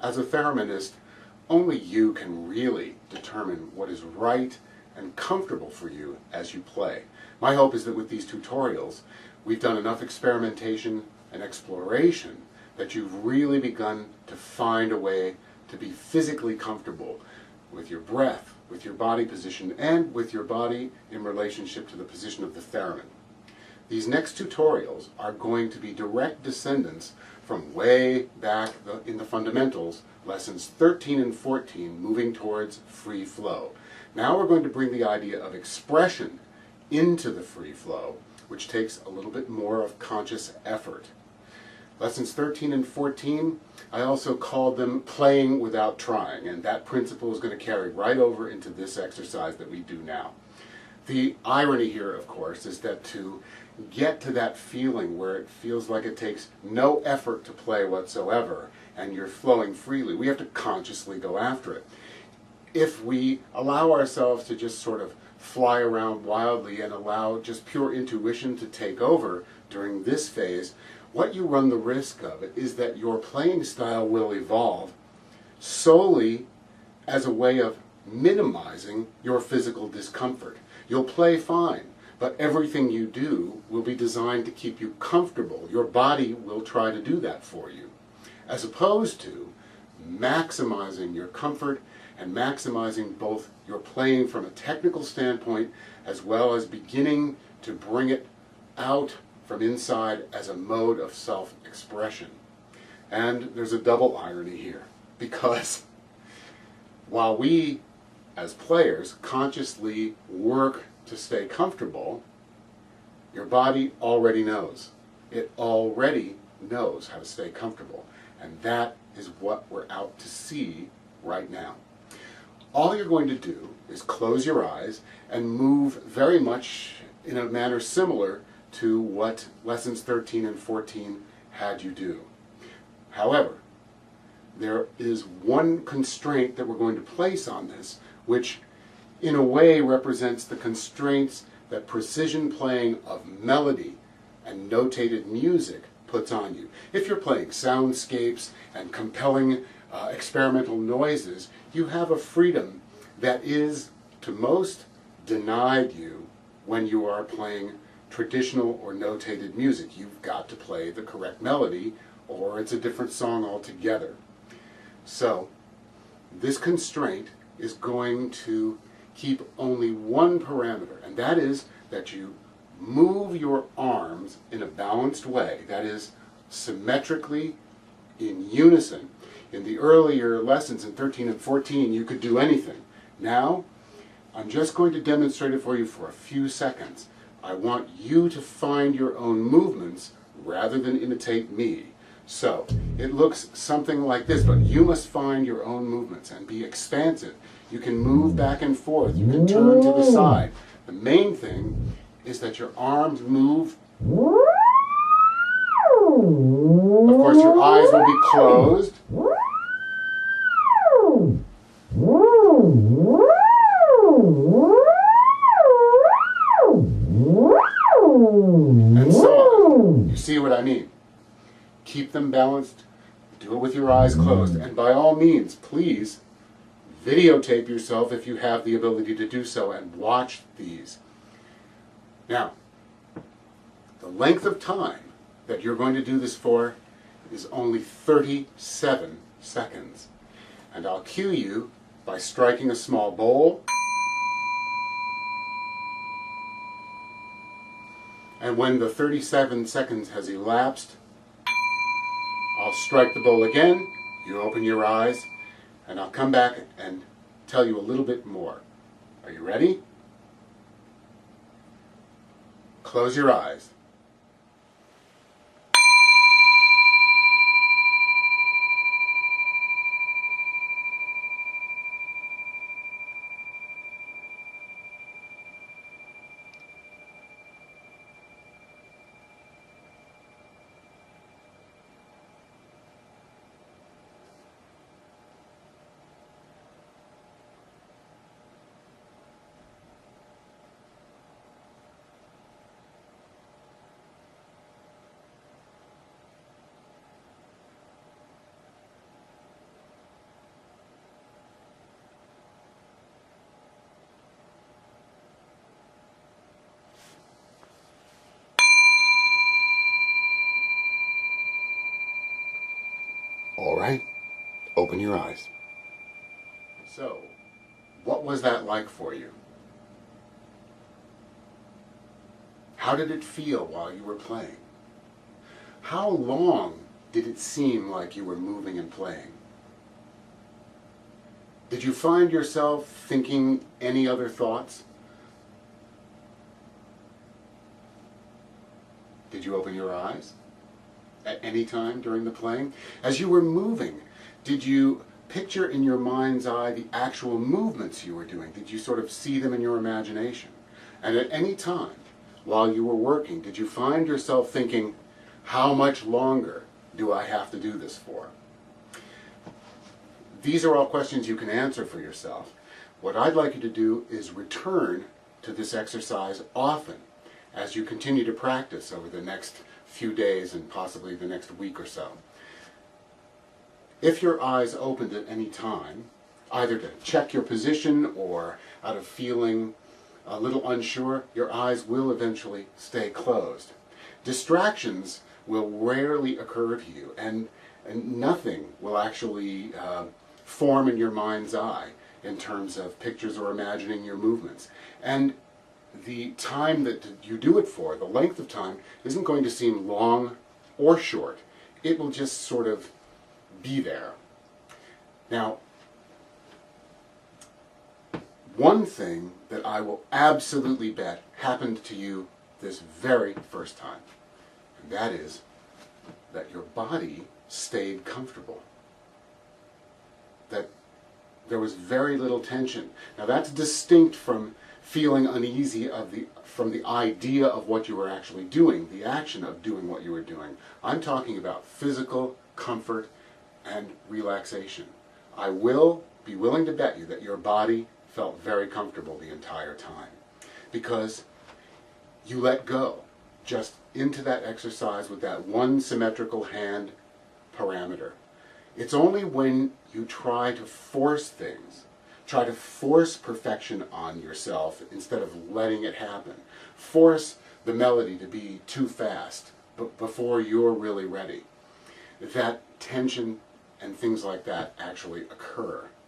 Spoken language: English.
As a thereminist, only you can really determine what is right and comfortable for you as you play. My hope is that with these tutorials, we've done enough experimentation and exploration that you've really begun to find a way to be physically comfortable with your breath, with your body position, and with your body in relationship to the position of the theremin. These next tutorials are going to be direct descendants from way back in the fundamentals, lessons 13 and 14, moving towards free flow. Now we're going to bring the idea of expression into the free flow, which takes a little bit more of conscious effort. Lessons 13 and 14, I also called them playing without trying, and that principle is going to carry right over into this exercise that we do now. The irony here, of course, is that to get to that feeling where it feels like it takes no effort to play whatsoever and you're flowing freely, we have to consciously go after it. If we allow ourselves to just sort of fly around wildly and allow just pure intuition to take over during this phase, what you run the risk of is that your playing style will evolve solely as a way of minimizing your physical discomfort. You'll play fine, but everything you do will be designed to keep you comfortable. Your body will try to do that for you, as opposed to maximizing your comfort and maximizing both your playing from a technical standpoint as well as beginning to bring it out from inside as a mode of self-expression. And there's a double irony here, because while we as players consciously work to stay comfortable, your body already knows. It already knows how to stay comfortable. And that is what we're out to see right now. All you're going to do is close your eyes and move very much in a manner similar to what lessons 13 and 14 had you do. However, there is one constraint that we're going to place on this, which in a way represents the constraints that precision playing of melody and notated music puts on you. If you're playing soundscapes and compelling experimental noises, you have a freedom that is, to most, denied you when you are playing traditional or notated music. You've got to play the correct melody or it's a different song altogether. So this constraint is going to keep only one parameter, and that is that you move your arms in a balanced way, that is, symmetrically in unison. In the earlier lessons in 13 and 14, you could do anything. Now, I'm just going to demonstrate it for you for a few seconds. I want you to find your own movements rather than imitate me. So, it looks something like this, but you must find your own movements and be expansive. You can move back and forth. You can turn to the side. The main thing is that your arms move. Of course, your eyes will be closed. And so on. You see what I mean? Keep them balanced. Do it with your eyes closed. And by all means, please videotape yourself if you have the ability to do so and watch these. Now, the length of time that you're going to do this for is only 37 seconds. And I'll cue you by striking a small bowl. And when the 37 seconds has elapsed, I'll strike the bowl again, you open your eyes, and I'll come back and tell you a little bit more. Are you ready? Close your eyes. All right, open your eyes. So, what was that like for you? How did it feel while you were playing? How long did it seem like you were moving and playing? Did you find yourself thinking any other thoughts? Did you open your eyes at any time during the playing? As you were moving, did you picture in your mind's eye the actual movements you were doing? Did you sort of see them in your imagination? And at any time while you were working, did you find yourself thinking, how much longer do I have to do this for? These are all questions you can answer for yourself. What I'd like you to do is return to this exercise often as you continue to practice over the next few days and possibly the next week or so. If your eyes opened at any time, either to check your position or out of feeling a little unsure, your eyes will eventually stay closed. Distractions will rarely occur to you, and nothing will actually form in your mind's eye in terms of pictures or imagining your movements. And the time that you do it for, the length of time, isn't going to seem long or short. It will just sort of be there. Now, one thing that I will absolutely bet happened to you this very first time, and that is that your body stayed comfortable. That there was very little tension. Now that's distinct from feeling uneasy from the idea of what you were actually doing, the action of doing what you were doing. I'm talking about physical comfort and relaxation. I will be willing to bet you that your body felt very comfortable the entire time because you let go just into that exercise with that one symmetrical hand parameter. It's only when you try to force things, try to force perfection on yourself instead of letting it happen, force the melody to be too fast before you're really ready, that tension and things like that actually occur.